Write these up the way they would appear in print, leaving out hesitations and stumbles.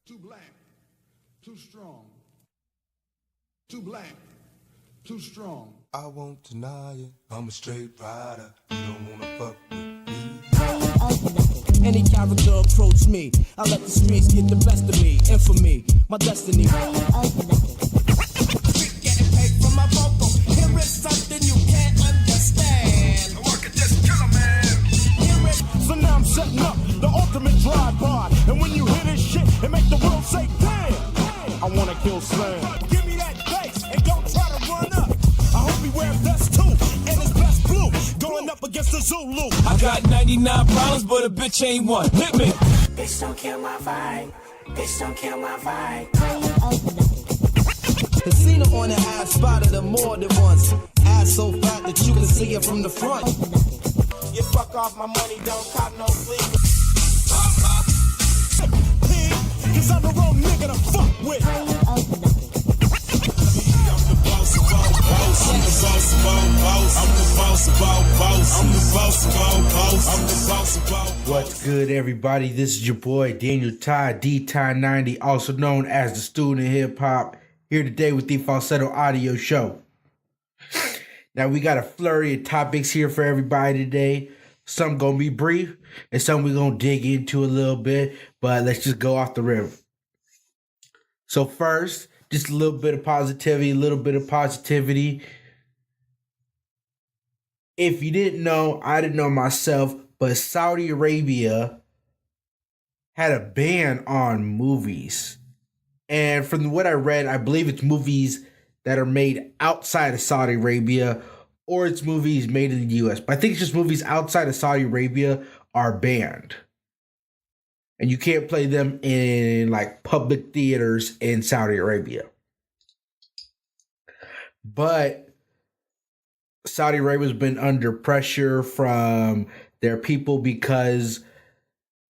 Too black, too strong. Too black, too strong. I won't deny it. I'm a straight rider. You don't wanna fuck with me. Any character approach me, I let the streets get the best of me. Infamy, my destiny. Getting paid for my vocal. Here is something you can't understand. I could just kill a man. Hear it. So now I'm setting up the ultimate drive-by. And when you hear this shit, it make the world say, damn, I wanna kill Slam. Give me that bass and don't try to run up. I hope he wears vest too, and his best blue. Going up against the Zulu. I got 99 problems, but a bitch ain't one. Hit me. Bitch, don't kill my vibe. Bitch, don't kill my vibe. Casino on the ass, spotted her more than once. Ass so fat that you can see it from the front. You fuck off my money, don't cop no sleep. Cause I'm the wrong nigga to fuck with. What's good, everybody? This is your boy Daniel Tye, D-Tye90, also known as the student of hip hop, here today with the Falsetto Audio Show. Now we got a flurry of topics here for everybody today. Some gonna be brief, and some we're gonna dig into a little bit, but let's just go off the rip. So first, just a little bit of positivity. If you didn't know, I didn't know myself, but Saudi Arabia had a ban on movies. And from what I read, I believe it's movies that are made outside of Saudi Arabia, or it's movies made in the US. But I think it's just movies outside of Saudi Arabia are banned. And you can't play them in like public theaters in Saudi Arabia. But Saudi Arabia's been under pressure from their people because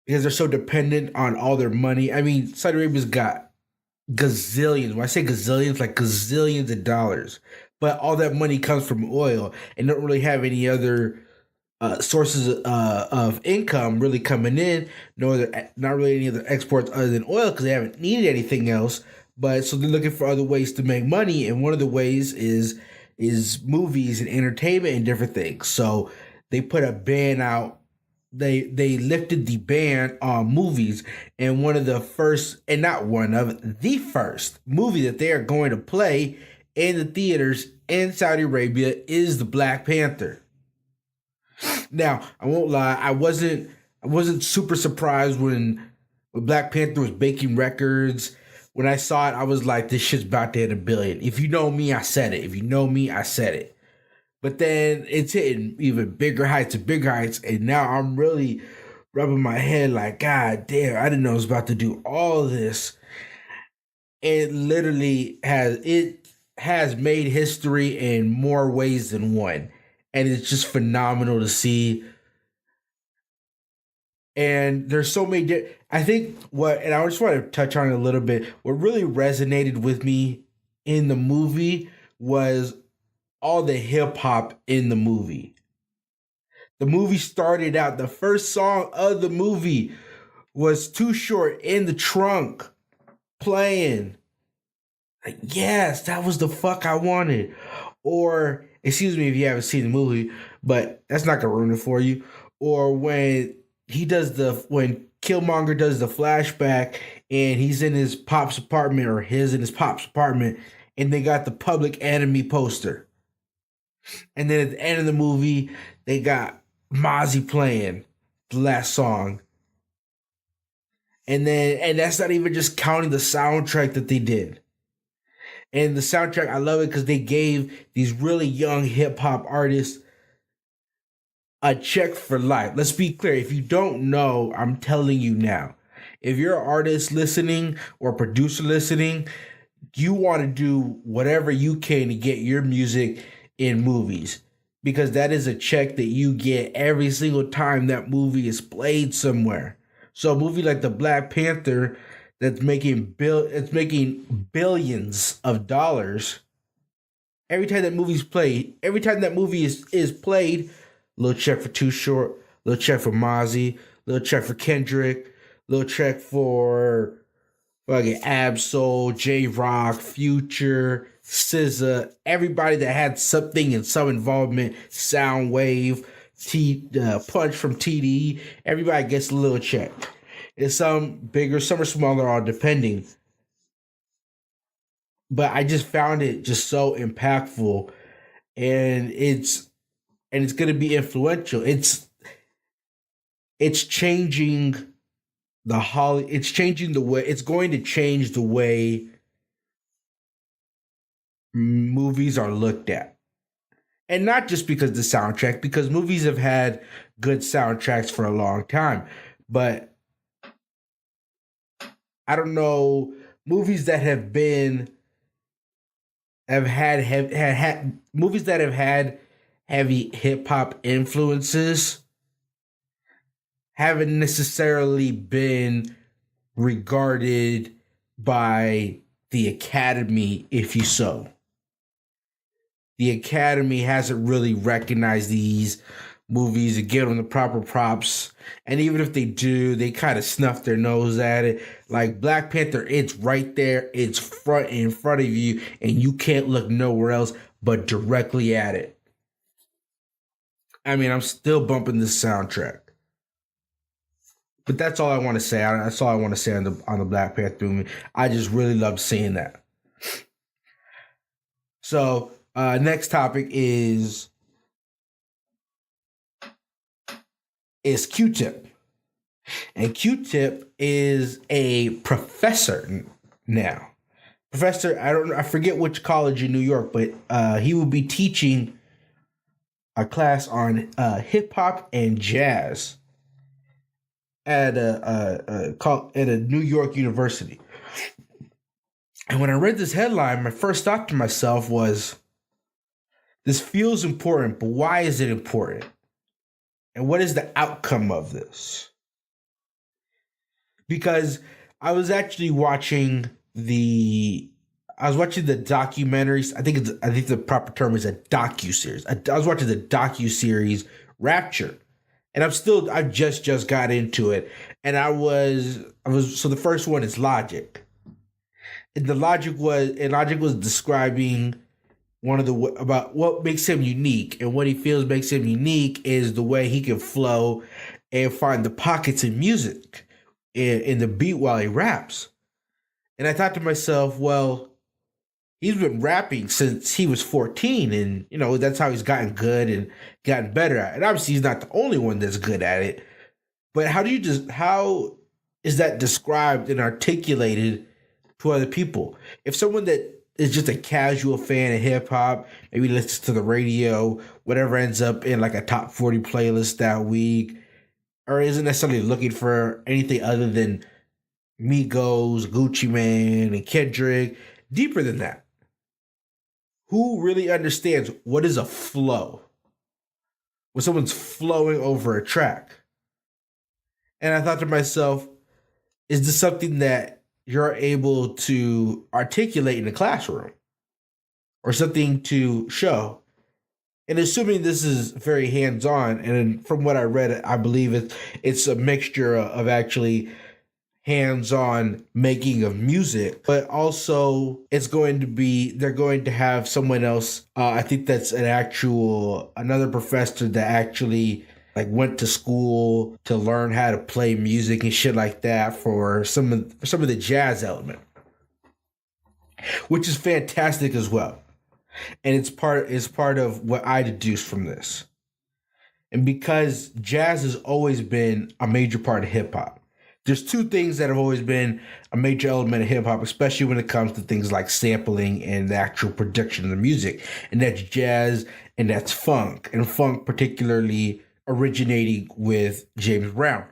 they're so dependent on all their money. I mean, Saudi Arabia's got gazillions. When I say gazillions, like gazillions of dollars. But all that money comes from oil and don't really have any other sources of income really coming in. Not really any other exports other than oil because they haven't needed anything else. But so they're looking for other ways to make money, and one of the ways is movies and entertainment and different things. So they put a ban out. They lifted the ban on movies, and the first movie that they are going to play in the theaters in Saudi Arabia is the Black Panther. Now, I won't lie, I wasn't super surprised when Black Panther was breaking records. When I saw it, I was like, this shit's about to hit $1 billion. If you know me, I said it. But then it's hitting even bigger heights, and now I'm really rubbing my head like, God damn, I didn't know it was about to do all this. It literally has made history in more ways than one. And it's just phenomenal to see. And there's so many, I think and I just want to touch on it a little bit. What really resonated with me in the movie was all the hip hop in the movie. The movie started out, the first song of the movie was Too Short in the Trunk playing. Like, yes, that was the fuck I wanted. Or, excuse me if you haven't seen the movie, but that's not gonna ruin it for you. Or when Killmonger does the flashback and he's in his pop's apartment, and they got the Public Enemy poster. And then at the end of the movie, they got Mozzie playing the last song. And that's not even just counting the soundtrack that they did. And the soundtrack, I love it because they gave these really young hip hop artists a check for life. Let's be clear. If you don't know, I'm telling you now. If you're an artist listening or a producer listening, you want to do whatever you can to get your music in movies, because that is a check that you get every single time that movie is played somewhere. So a movie like the Black Panther that's making billions of dollars, every time that movie's played, every time that movie is played, little check for Too Short, little check for Mozzie, little check for Kendrick, little check for fucking Absol, J Rock, Future, SZA, everybody that had something and some involvement, Soundwave, Punch from TD, everybody gets a little check. And some bigger, some are smaller, all depending. But I just found it just so impactful, and it's going to be influential. It's changing it's changing the way, it's going to change the way movies are looked at. And not just because of the soundtrack, because movies have had good soundtracks for a long time. But I don't know, movies that have had movies that have had heavy hip hop influences haven't necessarily been regarded by the Academy, if you so. The Academy hasn't really recognized these movies and give them the proper props. And even if they do, they kind of snuff their nose at it. Like Black Panther, it's right there. It's in front of you, and you can't look nowhere else but directly at it. I mean, I'm still bumping this soundtrack. But that's all I want to say. That's all I want to say on the Black Panther movie. I just really loved seeing that. So, next topic is Q-Tip. And Q-Tip is a professor now. Professor, I forget which college in New York, but he will be teaching a class on hip hop and jazz at a New York university. And when I read this headline, my first thought to myself was, this feels important, but why is it important? And what is the outcome of this? Because I was actually watching the documentaries. I think the proper term is a docuseries. I was watching the docuseries Rapture. And I just got into it. And so the first one is Logic. And Logic was describing about what makes him unique, and what he feels makes him unique is the way he can flow and find the pockets in music in the beat while he raps. And I thought to myself, well, he's been rapping since he was 14, and that's how he's gotten good and gotten better at it. And obviously he's not the only one that's good at it. But how is that described and articulated to other people? If someone that is just a casual fan of hip hop, maybe listens to the radio, whatever ends up in like a top 40 playlist that week, or isn't necessarily looking for anything other than Migos, Gucci Mane, and Kendrick, deeper than that, who really understands what is a flow when someone's flowing over a track? And I thought to myself, is this something that you're able to articulate in the classroom or something to show? And assuming this is very hands-on, and from what I read, I believe it's a mixture of actually hands-on making of music, but also they're going to have someone else. I think that's another professor that actually like went to school to learn how to play music and shit like that for some of the jazz element, which is fantastic as well. And it's part of what I deduced from this. And because jazz has always been a major part of hip hop, there's two things that have always been a major element of hip hop, especially when it comes to things like sampling and the actual production of the music. And that's jazz and that's funk. And funk particularly originating with James Brown.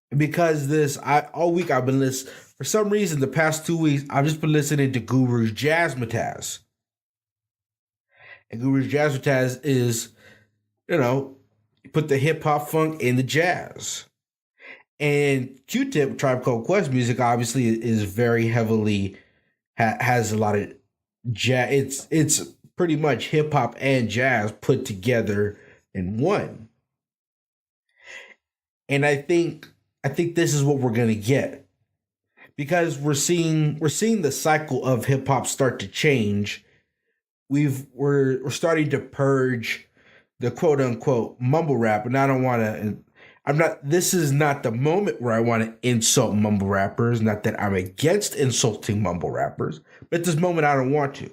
And because all week I've been listening, for some reason, the past 2 weeks, I've just been listening to Guru's Jazzmatazz. And Guru's Jazzmatazz is, put the hip hop funk in the jazz. And Q-Tip, Tribe Called Quest music, obviously is very heavily, has a lot of jazz. It's pretty much hip hop and jazz put together in one. And I think this is what we're going to get. because we're seeing the cycle of hip hop start to change. We're starting to purge the quote unquote mumble rap, and I don't want to. This is not the moment where I want to insult mumble rappers. Not that I'm against insulting mumble rappers, but at this moment I don't want to.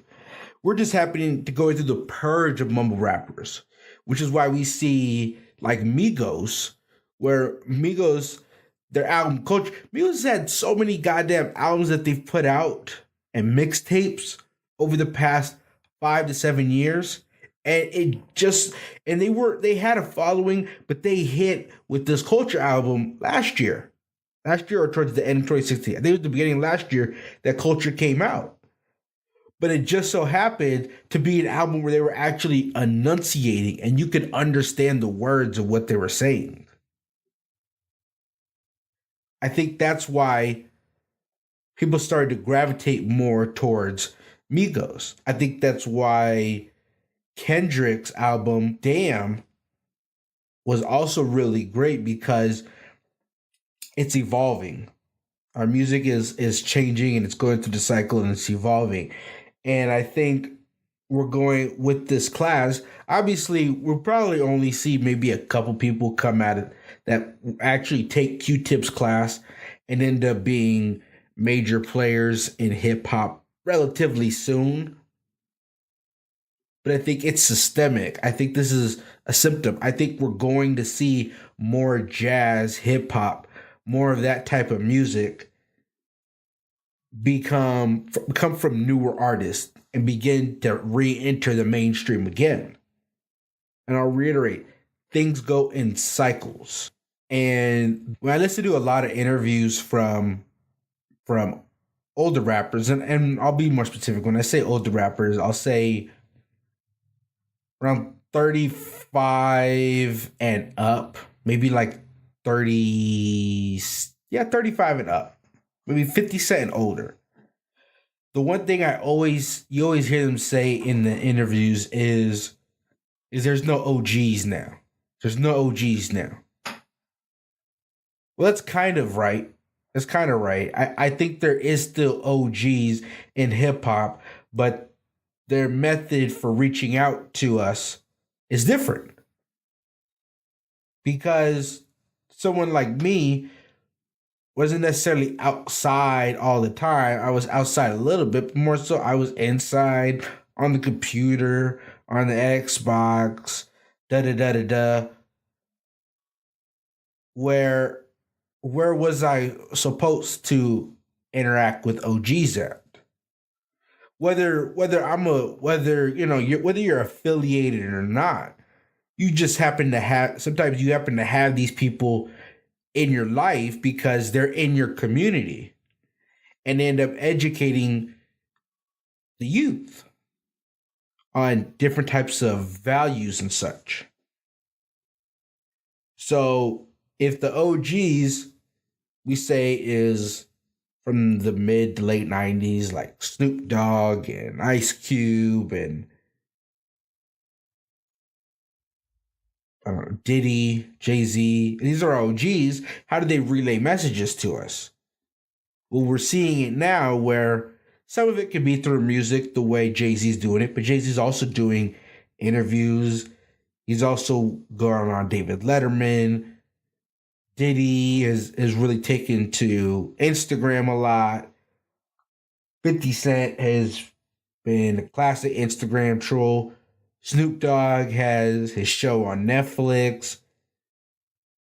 We're just happening to go through the purge of mumble rappers, which is why we see like Migos, where Migos, their album culture, Migos had so many goddamn albums that they've put out and mixtapes over the past 5 to 7 years. And they had a following, but they hit with this culture album last year or towards the end of 2016. I think it was the beginning of last year that culture came out. But it just so happened to be an album where they were actually enunciating and you could understand the words of what they were saying. I think that's why people started to gravitate more towards Migos. I think that's why Kendrick's album, Damn, was also really great because it's evolving. Our music is changing and it's going through the cycle and it's evolving. And I think we're going with this class. Obviously, we'll probably only see maybe a couple people come at it that actually take Q-Tip's class and end up being major players in hip hop relatively soon. But I think it's systemic. I think this is a symptom. I think we're going to see more jazz, hip hop, more of that type of music come from newer artists and begin to re-enter the mainstream again. And I'll reiterate, things go in cycles. And when I listen to a lot of interviews from older rappers, and I'll be more specific, when I say older rappers, I'll say around 35 and up, maybe like 35 and up. Maybe 50 Cent and older. The one thing you always hear them say in the interviews is there's no OGs now. There's no OGs now. Well, that's kind of right. That's kind of right. I think there is still OGs in hip hop, but their method for reaching out to us is different. Because someone like me wasn't necessarily outside all the time. I was outside a little bit, but more so I was inside on the computer, on the Xbox, Where was I supposed to interact with OGs at? Whether you're affiliated or not, you just happen to have these people in your life because they're in your community and end up educating the youth on different types of values and such. So if the OGs we say is from the mid to late 90s, like Snoop Dogg and Ice Cube and Diddy, Jay-Z, these are OGs. How do they relay messages to us? Well, we're seeing it now where some of it can be through music, the way Jay-Z's doing it, but Jay-Z's also doing interviews. He's also going on David Letterman. Diddy is really taken to Instagram a lot. 50 Cent has been a classic Instagram troll. Snoop Dogg has his show on Netflix.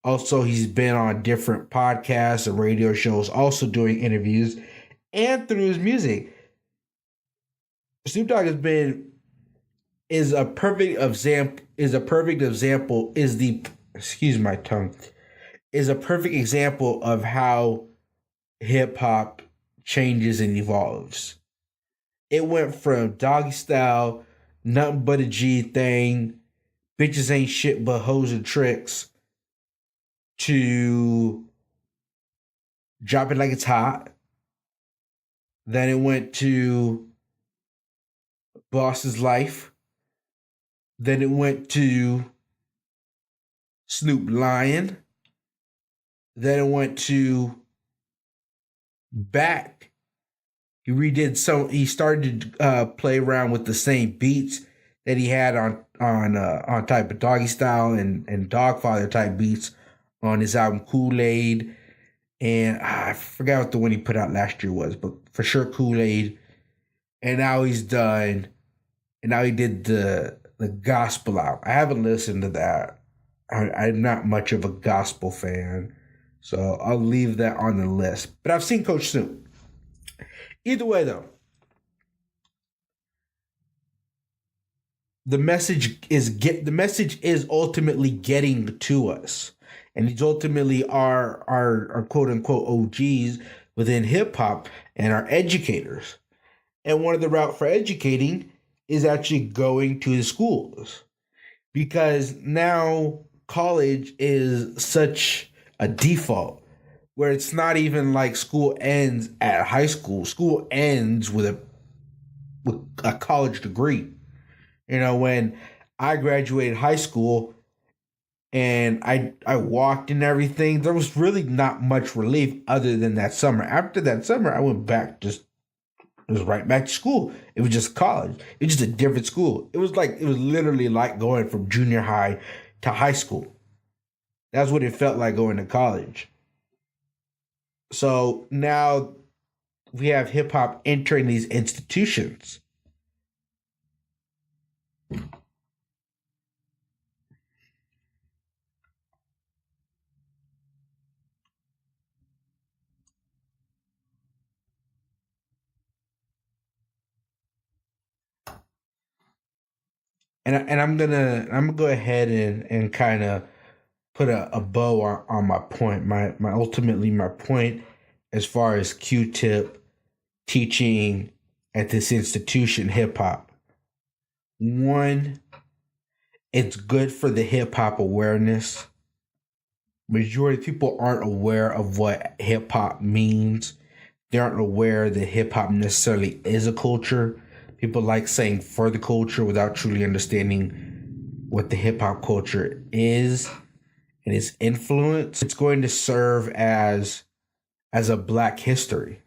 Also, he's been on different podcasts and radio shows, also doing interviews and through his music. Snoop Dogg is a perfect example of how hip hop changes and evolves. It went from Doggy Style, Nothing But a G Thing, Bitches Ain't Shit But Hoes and Tricks, to Drop It Like It's Hot. Then it went to Boss's Life. Then it went to Snoop Lion. Then it went to back. He started to play around with the same beats that he had on type of Doggy Style and Dogfather type beats on his album Kool-Aid. And I forgot what the one he put out last year was, but for sure Kool-Aid. And now he did the gospel album. I haven't listened to that. I'm not much of a gospel fan, so I'll leave that on the list. But I've seen Coach Snoop. Either way, though, the message is ultimately getting to us, and these ultimately are quote unquote OGs within hip hop and our educators. And one of the route for educating is actually going to the schools, because now college is such a default where it's not even like school ends at high school. School ends with a college degree. You know, when I graduated high school and I walked and everything, there was really not much relief other than that summer. After that summer, I went back it was right back to school. It was just college. It was just a different school. It was literally like going from junior high to high school. That's what it felt like going to college. So now we have hip hop entering these institutions. And I'm gonna go ahead and kind of put a bow on my point. My point as far as Q-Tip teaching at this institution, hip hop. One, it's good for the hip hop awareness. Majority of people aren't aware of what hip hop means. They aren't aware that hip hop necessarily is a culture. People like saying for the culture without truly understanding what the hip hop culture is and its influence. It's going to serve as a Black history,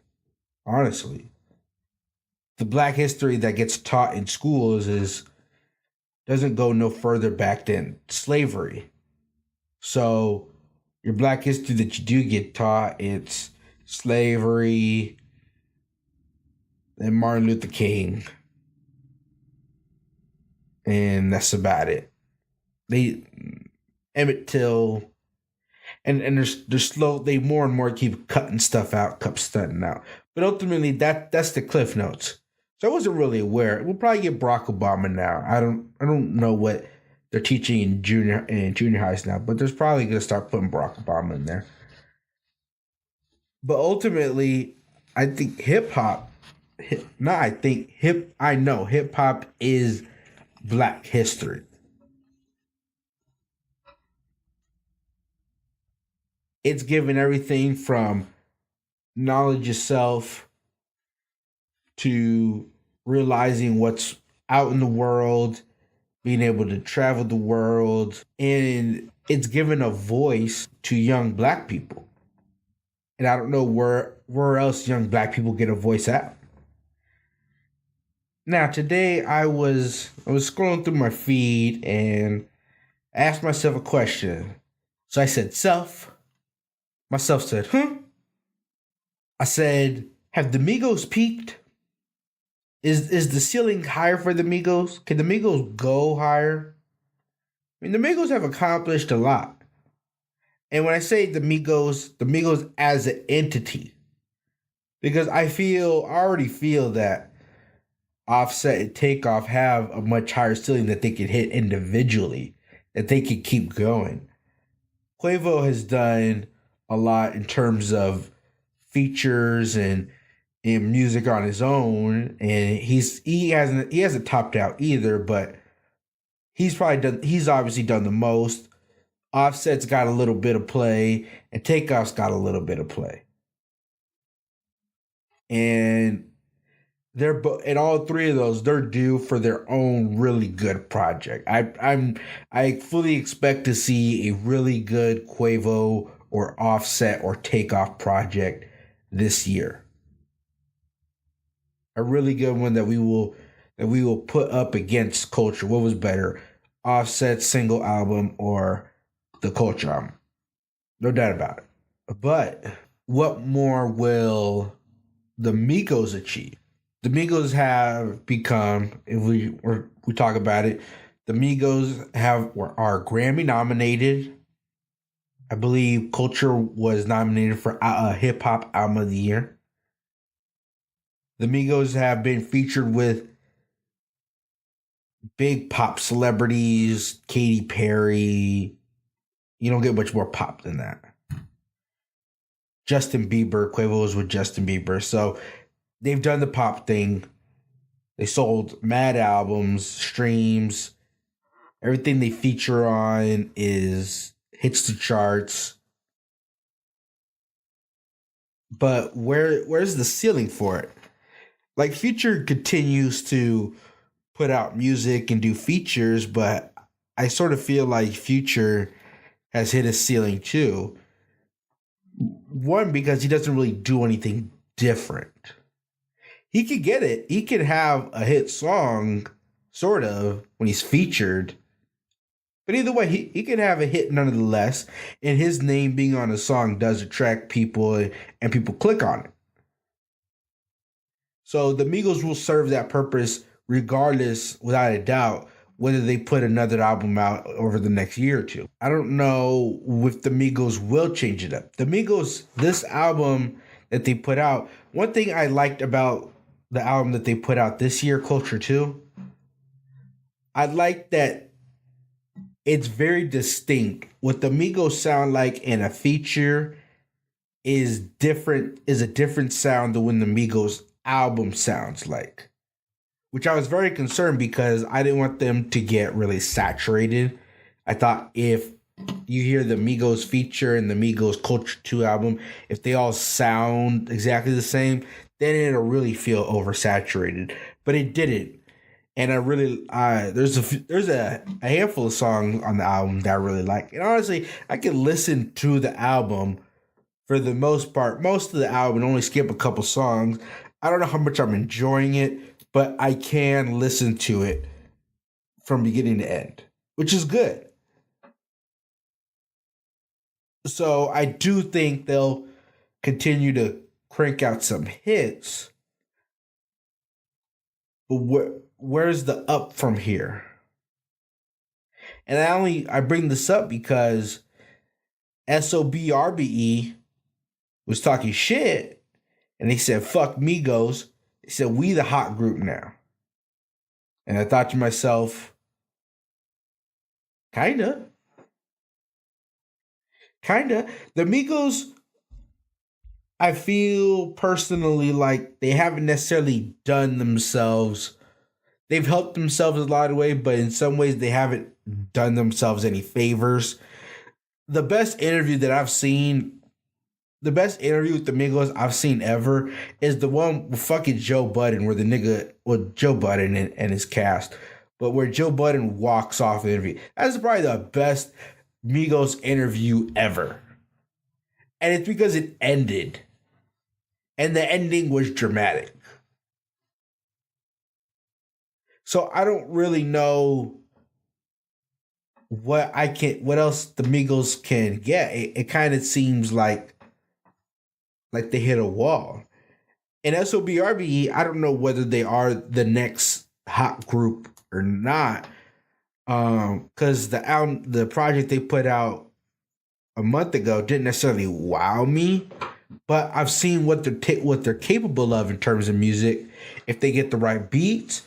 honestly. The Black history that gets taught in schools doesn't go no further back than slavery. So your Black history that you do get taught, it's slavery, and Martin Luther King. And that's about it. Emmett Till, and they more and more keep cutting stuff out, stunting out. But ultimately, that's the cliff notes. So I wasn't really aware. We'll probably get Barack Obama now. I don't know what they're teaching in junior highs now, but there's probably gonna start putting Barack Obama in there. But ultimately, I think hip hop is Black history. It's given everything from knowledge yourself to realizing what's out in the world, being able to travel the world, and it's given a voice to young Black people. And I don't know where else young Black people get a voice at. Now, today I was scrolling through my feed and asked myself a question. So I said, self. Myself said, huh? I said, have the Migos peaked? Is the ceiling higher for the Migos? Can the Migos go higher? I mean, the Migos have accomplished a lot. And when I say the Migos as an entity, because I already feel that Offset and Takeoff have a much higher ceiling that they could hit individually, that they could keep going. Quavo has done a lot in terms of features and music on his own, and he hasn't topped out either, but he's obviously done the most. Offset's got a little bit of play, and Takeoff's got a little bit of play. And and all three of those, they're due for their own really good project. I fully expect to see a really good Quavo or Offset or Takeoff project this year. A really good one that we will put up against Culture. What was better, Offset's single album or the Culture album? No doubt about it. But what more will the Migos achieve? The Migos have become, if we talk about it, the Migos are Grammy nominated. I believe Culture was nominated for Hip Hop Album of the Year. The Migos have been featured with big pop celebrities, Katy Perry. You don't get much more pop than that. Justin Bieber, Quavo was with Justin Bieber. So they've done the pop thing. They sold mad albums, streams. Everything they feature on hits the charts. But where's the ceiling for it? Like, Future continues to put out music and do features, but I sort of feel like Future has hit a ceiling too. One, because he doesn't really do anything different. He could get it. He could have a hit song, sort of, when he's featured. But either way, he could have a hit nonetheless. And his name being on a song does attract people, and people click on it. So the Migos will serve that purpose regardless, without a doubt, whether they put another album out over the next year or two. I don't know if the Migos will change it up. The Migos, this album that they put out, one thing I liked about the album that they put out this year, Culture 2, I like that it's very distinct. What the Migos sound like in a feature is a different sound than when the Migos album sounds like. Which I was very concerned because I didn't want them to get really saturated. I thought if you hear the Migos feature and the Migos Culture 2 album, if they all sound exactly the same, then it'll really feel oversaturated. But it didn't. And I really, there's a handful of songs on the album that I really like. And honestly, I can listen to the album for the most part, most of the album, and only skip a couple songs. I don't know how much I'm enjoying it, but I can listen to it from beginning to end, which is good. So I do think they'll continue to crank out some hits. But where's the up from here? And I bring this up because SOB RBE was talking shit, and they said, fuck Migos. They said, we the hot group now. And I thought to myself, kinda. The Migos, I feel personally like they haven't necessarily done themselves. They've helped themselves a lot of ways, but in some ways they haven't done themselves any favors. The best interview with the Migos I've seen ever is the one with fucking Joe Budden, where Joe Budden and his cast, but where Joe Budden walks off the interview. That's probably the best Migos interview ever. And it's because it ended. And the ending was dramatic. So I don't really know what else the Migos can get. It kind of seems like they hit a wall. And SOB RBE, I don't know whether they are the next hot group or not. Because the project they put out a month ago didn't necessarily wow me, but I've seen what they're capable of in terms of music. If they get the right beats,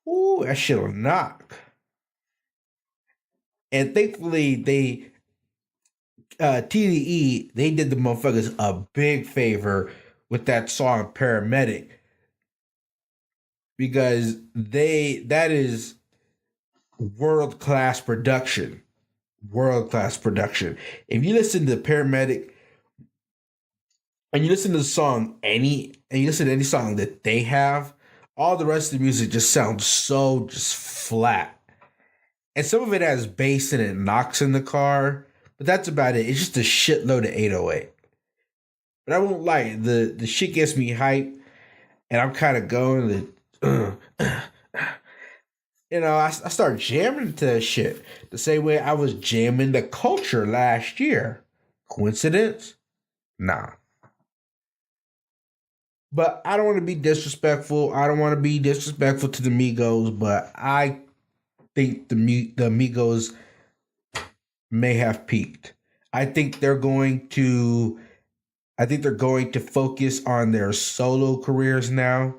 ooh, that shit'll knock. And thankfully, TDE, they did the motherfuckers a big favor with that song Paramedic, because that is world-class production. If you listen to Paramedic and you listen to the song and you listen to any song that they have, all the rest of the music just sounds so just flat. And some of it has bass and it knocks in the car, but that's about it. It's just a shitload of 808. But I won't lie, the shit gets me hyped, and I'm kind of going to, I start jamming to that shit the same way I was jamming the culture last year. Coincidence? Nah. But I don't want to be disrespectful. I don't want to be disrespectful to the Migos, but I think the Migos may have peaked. I think they're going to focus on their solo careers now,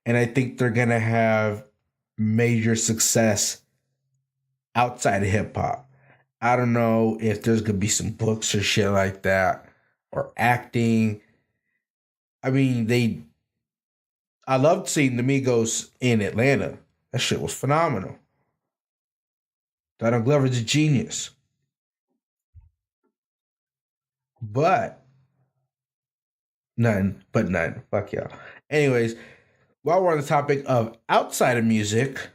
and I think they're going to have major success outside of hip hop. I don't know if there's going to be some books or shit like that, or acting. I mean, I loved seeing the Migos in Atlanta. That shit was phenomenal. Donald Glover's a genius. But none. Fuck y'all. Anyways, while we're on the topic of outside of music,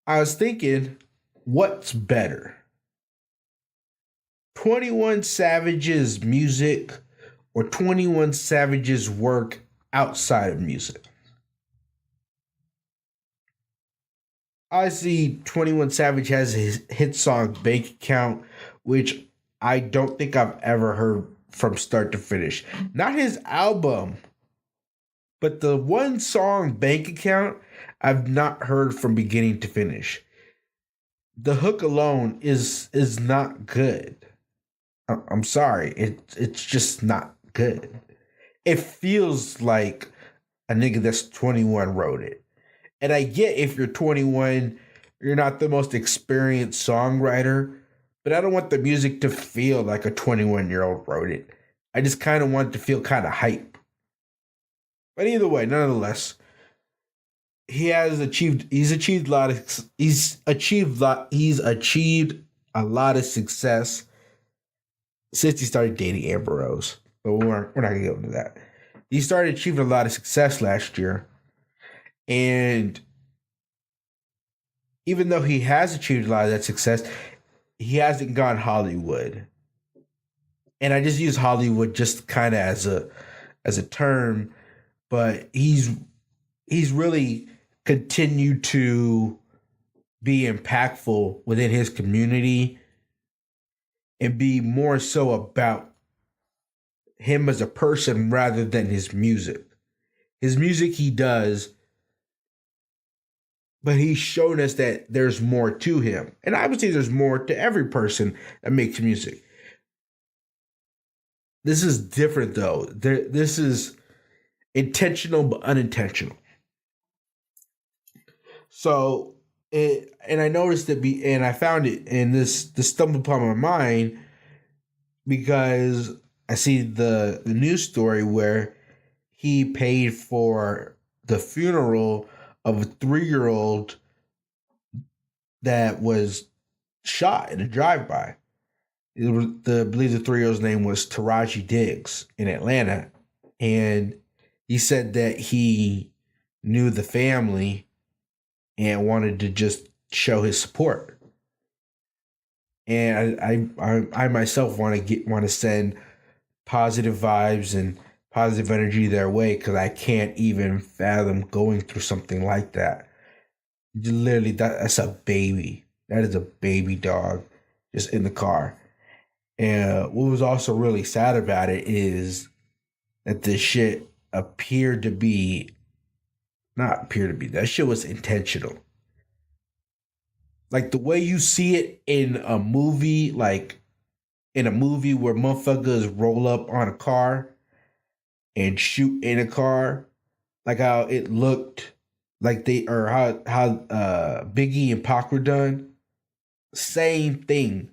I was thinking, what's better? 21 Savage's music or 21 Savage's work outside of music? I see 21 Savage has his hit song Bank Account, which I don't think I've ever heard from start to finish. Not his album, but the one song Bank Account I've not heard from beginning to finish. The hook alone is not good. I'm sorry. It's just not good. It feels like a nigga that's 21 wrote it. And I get if you're 21, you're not the most experienced songwriter, but I don't want the music to feel like a 21-year-old wrote it. I just kind of want it to feel kind of hype. But either way, nonetheless, he's achieved a lot of success since he started dating Amber Rose. But we're not gonna go into that. He started achieving a lot of success last year. And even though he has achieved a lot of that success, he hasn't gone Hollywood. And I just use Hollywood just kind of as a term, but he's really continued to be impactful within his community and be more so about him as a person rather than his music. His music he does, but he's shown us that there's more to him. And obviously there's more to every person that makes music. This is different though. This is intentional but unintentional. So, and I noticed it, and I found it, and this stumbled upon my mind because I see the news story where he paid for the funeral of a 3-year-old that was shot in a drive-by. I believe the 3-year-old's name was Taraji Diggs in Atlanta. And he said that he knew the family and wanted to just show his support. And I myself want to send positive vibes and positive energy their way, because I can't even fathom going through something like that. Literally, that's a baby. That is a baby dog just in the car. And what was also really sad about it is that this shit that shit was intentional. Like the way you see it in a movie, like in a movie where motherfuckers roll up on a car and shoot in a car, like how it looked like how Biggie and Pac were done. Same thing.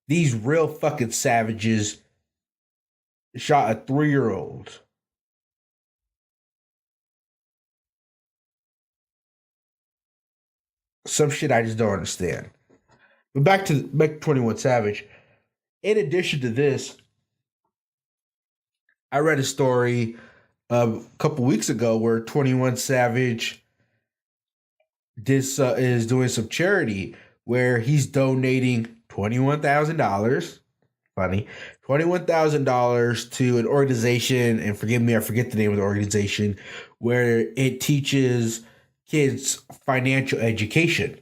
These real fucking savages shot a 3-year-old. Some shit I just don't understand. But back to 21 Savage. In addition to this, I read a story a couple weeks ago where 21 Savage is doing some charity where he's donating $21,000. Funny, $21,000 to an organization, and forgive me, I forget the name of the organization, where it teaches kids financial education.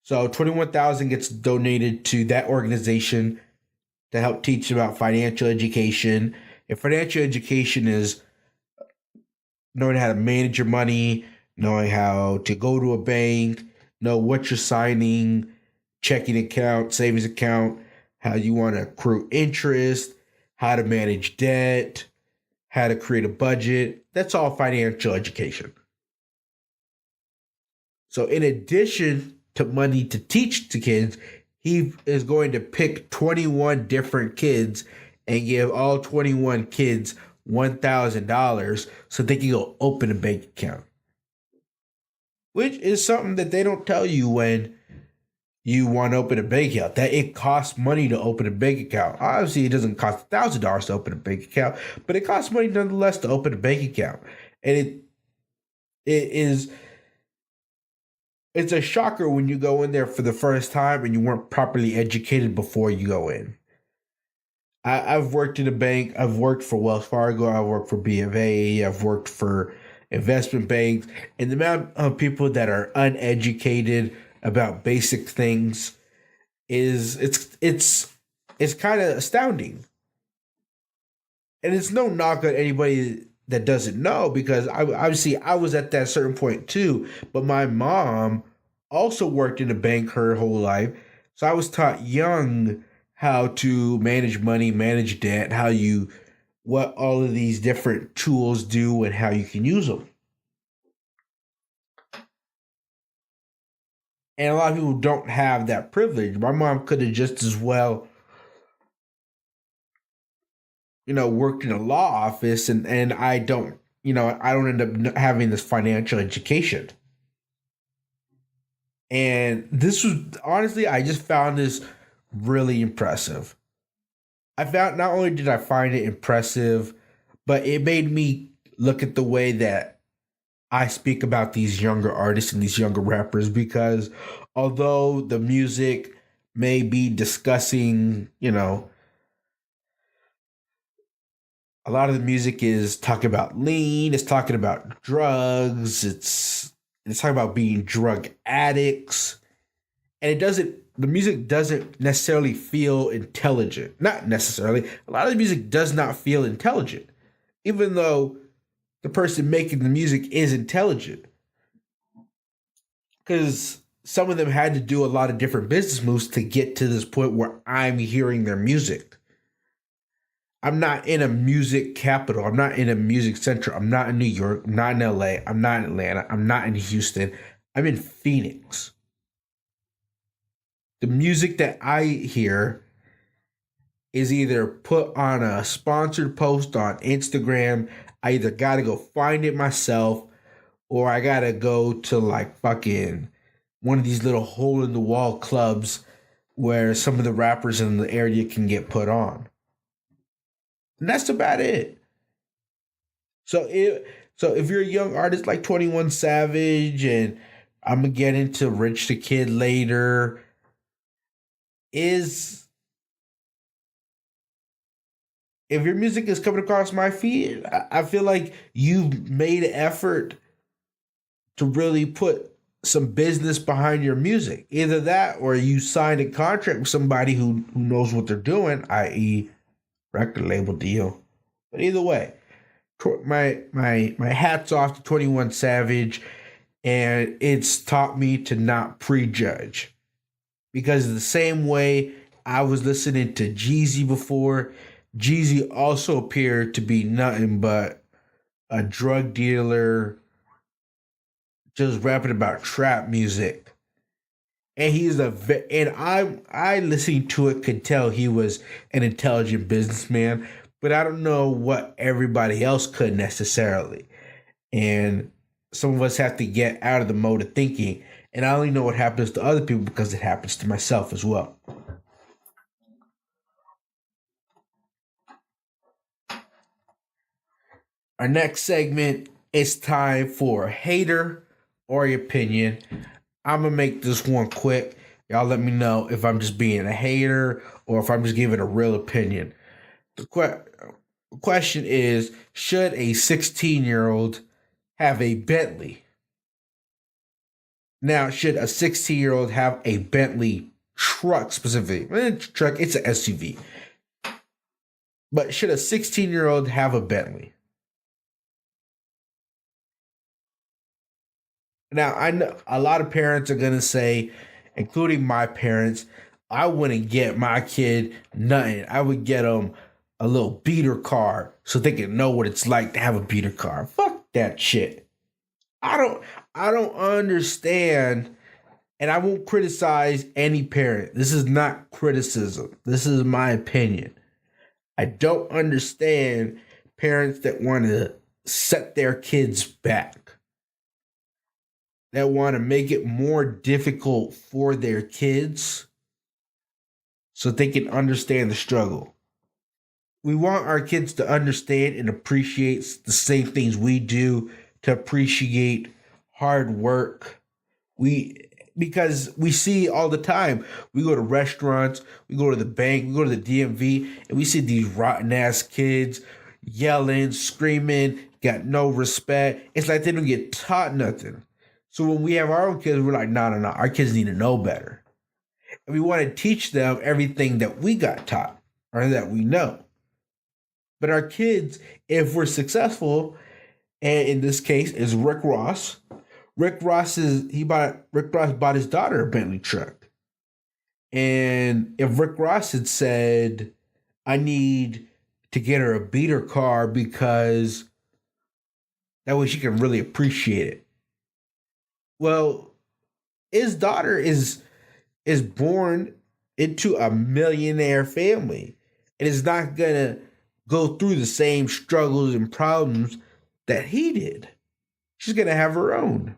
So $21,000 gets donated to that organization to help teach about financial education. And financial education is knowing how to manage your money, knowing how to go to a bank, know what you're signing, checking account, savings account, how you want to accrue interest, how to manage debt, how to create a budget. That's all financial education. So in addition to money to teach to kids, he is going to pick 21 different kids and give all 21 kids $1,000 so they can go open a bank account. Which is something that they don't tell you when you want to open a bank account, that it costs money to open a bank account. Obviously, it doesn't cost $1,000 to open a bank account, but it costs money nonetheless to open a bank account. And it's a shocker when you go in there for the first time and you weren't properly educated before you go in. I've worked in a bank. I've worked for Wells Fargo. I've worked for B of A. I've worked for investment banks. And the amount of people that are uneducated about basic things it's kind of astounding. And it's no knock on anybody that doesn't know, because I was at that certain point too. But my mom also worked in a bank her whole life, so I was taught young how to manage money, manage debt, what all of these different tools do and how you can use them. And a lot of people don't have that privilege. My mom could have just as well, worked in a law office, and I don't end up having this financial education. And this was, honestly, I just found this really impressive. Not only did I find it impressive, but it made me look at the way that I speak about these younger artists and these younger rappers, because although the music may be discussing, a lot of the music is talking about lean, it's talking about drugs, it's talking about being drug addicts, and the music doesn't necessarily feel intelligent. Not necessarily. A lot of the music does not feel intelligent, even though the person making the music is intelligent, because some of them had to do a lot of different business moves to get to this point where I'm hearing their music. I'm not in a music capital. I'm not in a music center. I'm not in New York. I'm not in LA. I'm not in Atlanta. I'm not in Houston. I'm in Phoenix. The music that I hear is either put on a sponsored post on Instagram. I either got to go find it myself, or I got to go to like fucking one of these little hole in the wall clubs where some of the rappers in the area can get put on. And that's about it. So if you're a young artist like 21 Savage, and I'm going to get into Rich the Kid later, if your music is coming across my feed, I feel like you've made an effort to really put some business behind your music. Either that, or you signed a contract with somebody who knows what they're doing, i.e. record label deal. But either way, my hat's off to 21 Savage, and it's taught me to not prejudge. Because the same way I was listening to Jeezy before, Jeezy also appeared to be nothing but a drug dealer just rapping about trap music. And I listening to it could tell he was an intelligent businessman, but I don't know what everybody else could necessarily. And some of us have to get out of the mode of thinking. And I only know what happens to other people because it happens to myself as well. Our next segment is time for Hater or Your Opinion. I'm going to make this one quick Y'all let me know if I'm just being a hater or if I'm just giving a real opinion. The question is, should a 16-year-old have a Bentley? Now, should a 16-year-old have a Bentley truck specifically? Truck, it's an SUV. But should a 16-year-old have a Bentley? Now, I know a lot of parents are going to say, including my parents, I wouldn't get my kid nothing. I would get them a little beater car so they can know what it's like to have a beater car. Fuck that shit. I don't understand, and I won't criticize any parent. This is not criticism. This is my opinion. I don't understand parents that want to set their kids back, that want to make it more difficult for their kids so they can understand the struggle. We want our kids to understand and appreciate the same things we do, to appreciate hard work. Because we see all the time, we go to restaurants, we go to the bank, we go to the DMV, and we see these rotten ass kids yelling, screaming, got no respect. It's like they don't get taught nothing. So when we have our own kids, we're like, no, our kids need to know better. And we want to teach them everything that we got taught or that we know. But our kids, if we're successful, and in this case is Rick Ross. Rick Ross bought his daughter a Bentley truck. And if Rick Ross had said, I need to get her a beater car because that way she can really appreciate it. Well, his daughter is born into a millionaire family and is not gonna go through the same struggles and problems that he did. She's gonna have her own.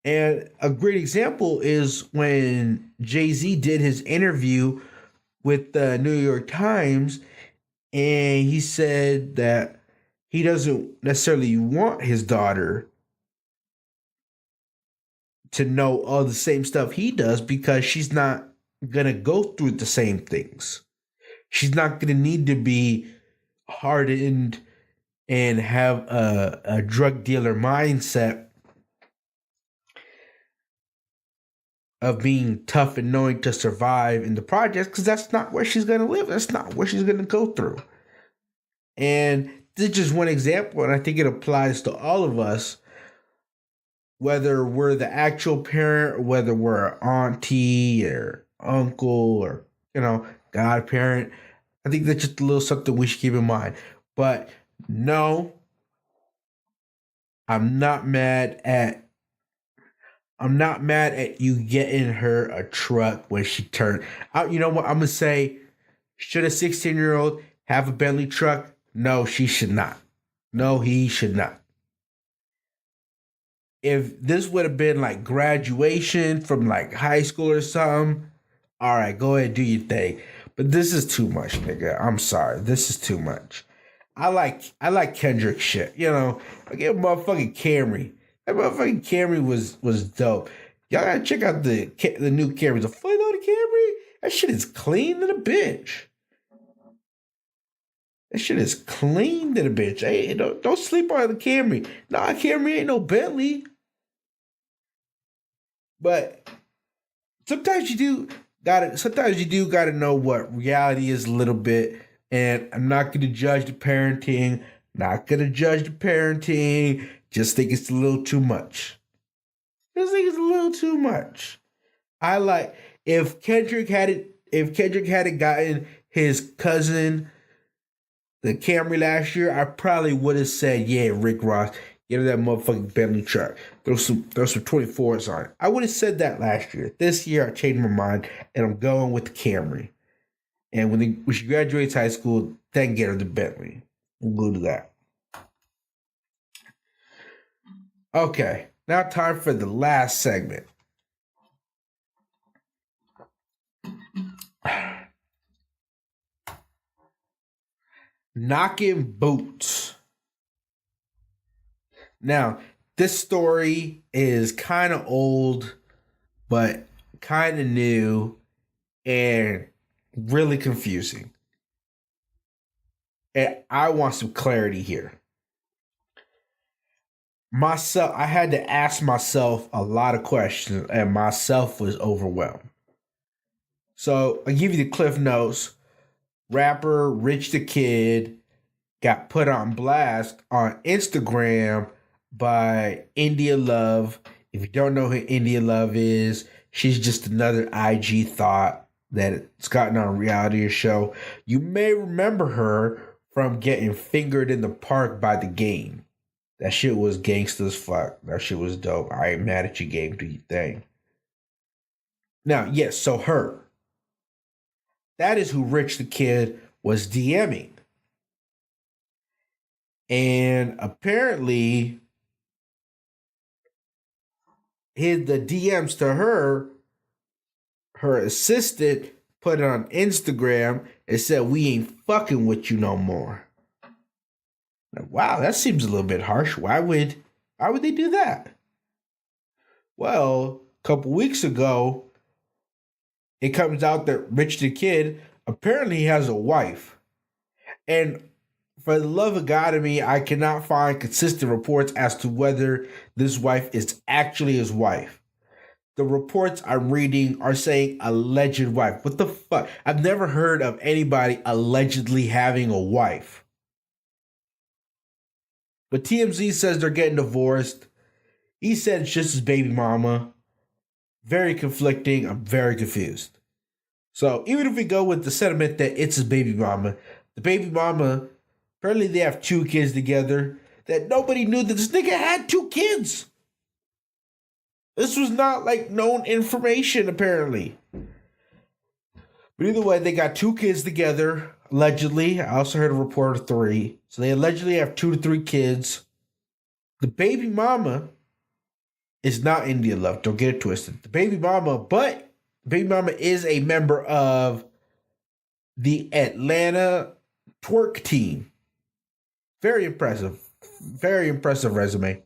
And a great example is when Jay-Z did his interview with the New York Times, and he said that he doesn't necessarily want his daughter to know all the same stuff he does because she's not going to go through the same things. She's not going to need to be hardened and have a drug dealer mindset of being tough and knowing to survive in the projects, because that's not where she's going to live. That's not where she's going to go through. And this is just one example, and I think it applies to all of us, whether we're the actual parent or whether we're an auntie or uncle or, godparent. I think that's just a little something we should keep in mind. But no, I'm not mad at you getting her a truck when she turned. You know what? I'm going to say, should a 16-year-old have a Bentley truck? No, she should not. No, he should not. If this would have been like graduation from like high school or something, all right, go ahead, do your thing. But this is too much, nigga. I'm sorry. This is too much. I like Kendrick shit. I get a motherfucking Camry. That motherfucking Camry was dope. Y'all gotta check out the new Camry. The $40 Camry? That shit is clean than a bitch. That shit is clean than a bitch. Hey, don't sleep on the Camry. Nah, Camry ain't no Bentley. But sometimes you do gotta know what reality is a little bit. And I'm not gonna judge the parenting. Just think it's a little too much. I like if Kendrick hadn't gotten his cousin the Camry last year, I probably would have said, yeah, Rick Ross, get that motherfucking Bentley truck. Throw some 24s on it. I would have said that last year. This year I changed my mind and I'm going with the Camry. And when she graduates high school, then get her the Bentley. We'll do that. Okay, now time for the last segment. Knocking boots. Now, This story is kind of old, but kind of new and really confusing. And I want some clarity here. I had to ask myself a lot of questions, and myself was overwhelmed. So I'll give you the Cliff Notes. Rapper Rich the Kid got put on blast on Instagram by India Love. If you don't know who India Love is, she's just another IG thought that's gotten on a reality show. You may remember her from getting fingered in the park by The Game. That shit was gangsta as fuck. That shit was dope. I ain't mad at you, Game. Do your thing. Now, yes, so her. That is who Rich the Kid was DMing. And apparently, the DMs to her assistant put it on Instagram and said, "We ain't fucking with you no more." Now, wow, that seems a little bit harsh. Why would they do that? Well, a couple weeks ago, it comes out that Rich the Kid apparently has a wife. And for the love of God in me, I cannot find consistent reports as to whether this wife is actually his wife. The reports I'm reading are saying alleged wife. What the fuck? I've never heard of anybody allegedly having a wife. But TMZ says they're getting divorced. He said it's just his baby mama. Very conflicting. I'm very confused. So even if we go with the sentiment that it's his baby mama, the baby mama, apparently they have 2 kids together, that nobody knew that this nigga had 2 kids. This was not like known information, apparently. But either way, they got 2 kids together, allegedly. I also heard a report of 3. So they allegedly have 2 to 3 kids. The baby mama is not India Love. Don't get it twisted. The baby mama is a member of the Atlanta twerk team. Very impressive. Very impressive resume.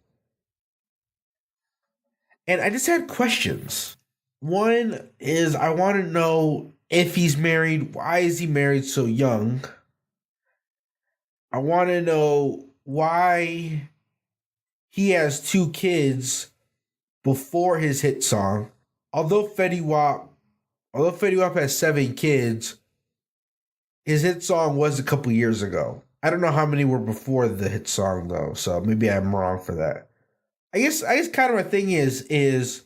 And I just had questions. One is I want to know if he's married. Why is he married so young? I want to know why he has 2 kids before his hit song. Although Fetty Wap has 7 kids, his hit song was a couple years ago. I don't know how many were before the hit song though, so maybe I'm wrong for that. I guess kind of my thing is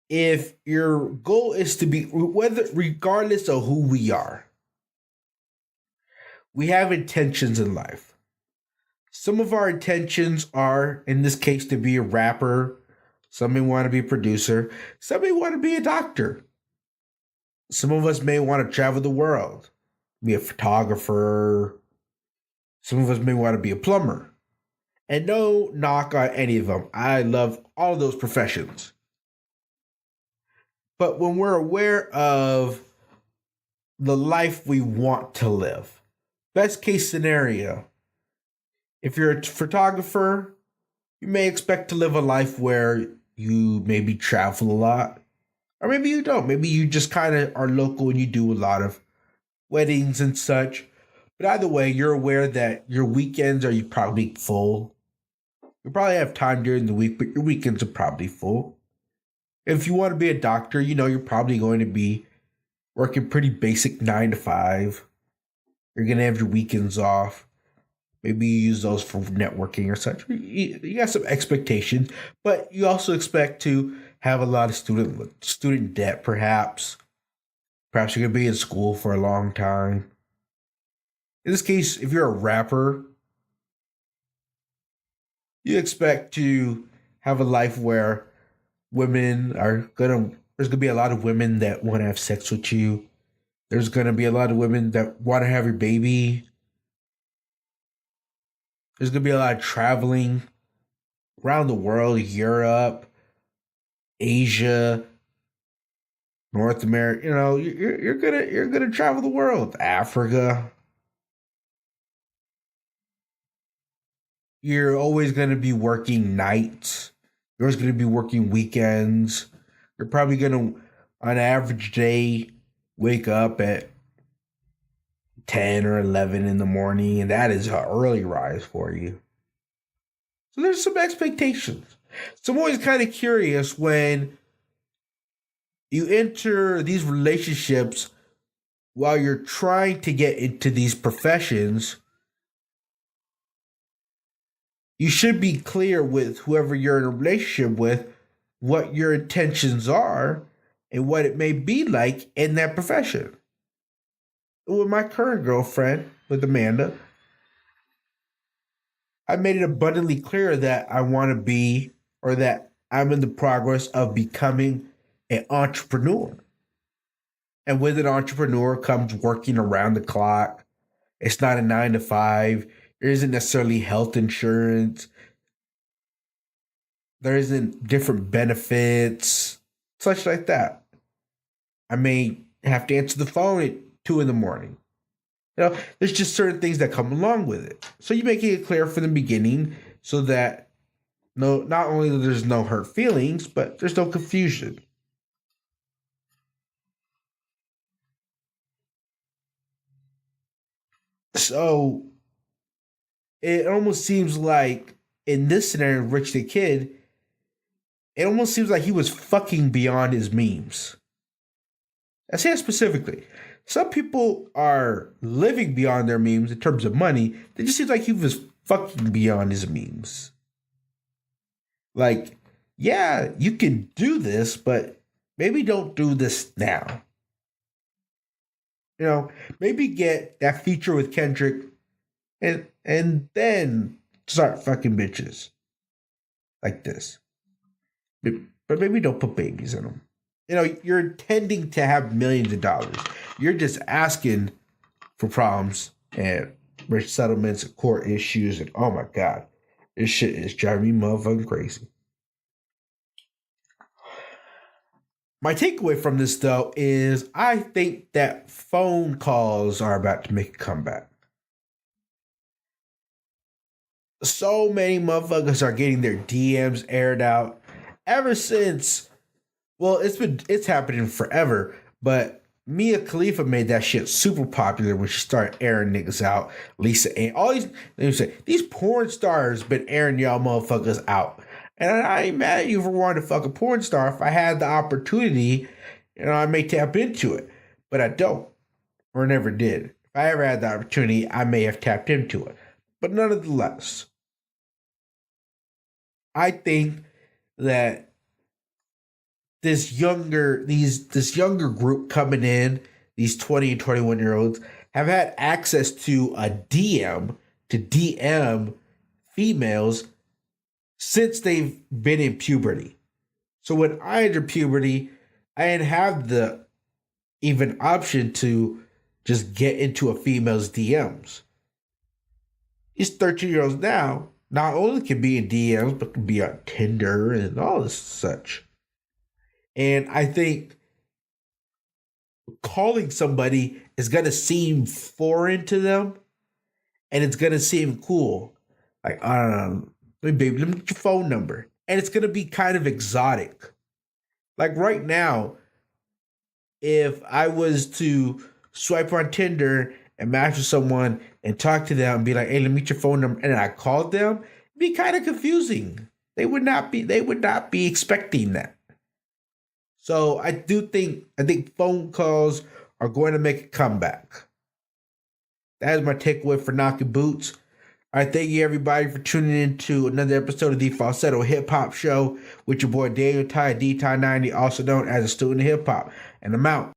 if your goal is to be, regardless of who we are, we have intentions in life. Some of our intentions are, in this case, to be a rapper. Some may want to be a producer. Some may want to be a doctor. Some of us may want to travel the world, be a photographer. Some of us may want to be a plumber. And no knock on any of them. I love all of those professions. But when we're aware of the life we want to live, best case scenario, if you're a photographer, you may expect to live a life where you maybe travel a lot. Or maybe you don't. Maybe you just kind of are local and you do a lot of weddings and such. But either way, you're aware that your weekends are probably full. You probably have time during the week, but your weekends are probably full. If you want to be a doctor, you're probably going to be working pretty basic 9 to 5. You're going to have your weekends off. Maybe you use those for networking or such. You got some expectations, but you also expect to have a lot of student debt, perhaps. Perhaps you're going to be in school for a long time. In this case, if you're a rapper, you expect to have a life where there's going to be a lot of women that want to have sex with you. There's going to be a lot of women that want to have your baby. There's going to be a lot of traveling around the world, Europe, Asia, North America. You're gonna travel the world, Africa. you're always going to be working nights. You're always going to be working weekends. You're probably going to, on an average day, wake up at 10 or 11 in the morning, and that is an early rise for you. So there's some expectations. So I'm always kind of curious when you enter these relationships while you're trying to get into these professions. You should be clear with whoever you're in a relationship with what your intentions are and what it may be like in that profession. With my current girlfriend, with Amanda, I made it abundantly clear that I want to be, or that I'm in the progress of becoming an entrepreneur. And with an entrepreneur comes working around the clock. It's not a 9 to 5. There isn't necessarily health insurance. There isn't different benefits, such like that. I may have to answer the phone at 2 in the morning. There's just certain things that come along with it. So you make it clear from the beginning so that not only there's no hurt feelings, but there's no confusion. So it almost seems like in this scenario, Rich the Kid, it almost seems like he was fucking beyond his memes. I say it specifically. Some people are living beyond their memes in terms of money. It just seems like he was fucking beyond his memes. Like, yeah, you can do this, but maybe don't do this now. Maybe get that feature with Kendrick and then start fucking bitches like this. But maybe don't put babies in them. You're intending to have millions of dollars. You're just asking for problems and rich settlements and court issues. And oh my God, this shit is driving me motherfucking crazy. My takeaway from this, though, is I think that phone calls are about to make a comeback. So many motherfuckers are getting their DMs aired out ever since. Well, it's happening forever, but Mia Khalifa made that shit super popular when she started airing niggas out. Lisa and all these porn stars been airing y'all motherfuckers out. And I ain't mad at you for wanting to fuck a porn star. If I had the opportunity, I may tap into it. But I don't. Or never did. If I ever had the opportunity, I may have tapped into it. But nonetheless, I think that this younger group coming in, these 20 and 21-year-olds, have had access to a DM females since they've been in puberty. So when I entered puberty, I didn't have the even option to just get into a female's DMs. These 13-year-olds now not only can be in DMs, but can be on Tinder and all this such. And I think calling somebody is going to seem foreign to them, and it's going to seem cool. Like, I don't know. Let me get your phone number. And it's going to be kind of exotic. Like right now, if I was to swipe on Tinder and match with someone and talk to them and be like, hey, let me get your phone number, and I called them, it'd be kind of confusing. They would not be expecting that. So I think phone calls are going to make a comeback. That is my takeaway for Knocking Boots. All right, thank you everybody for tuning in to another episode of the Falsetto Hip Hop Show with your boy Daniel Tye, D-Tye 90, also known as a student of hip hop. And I'm out.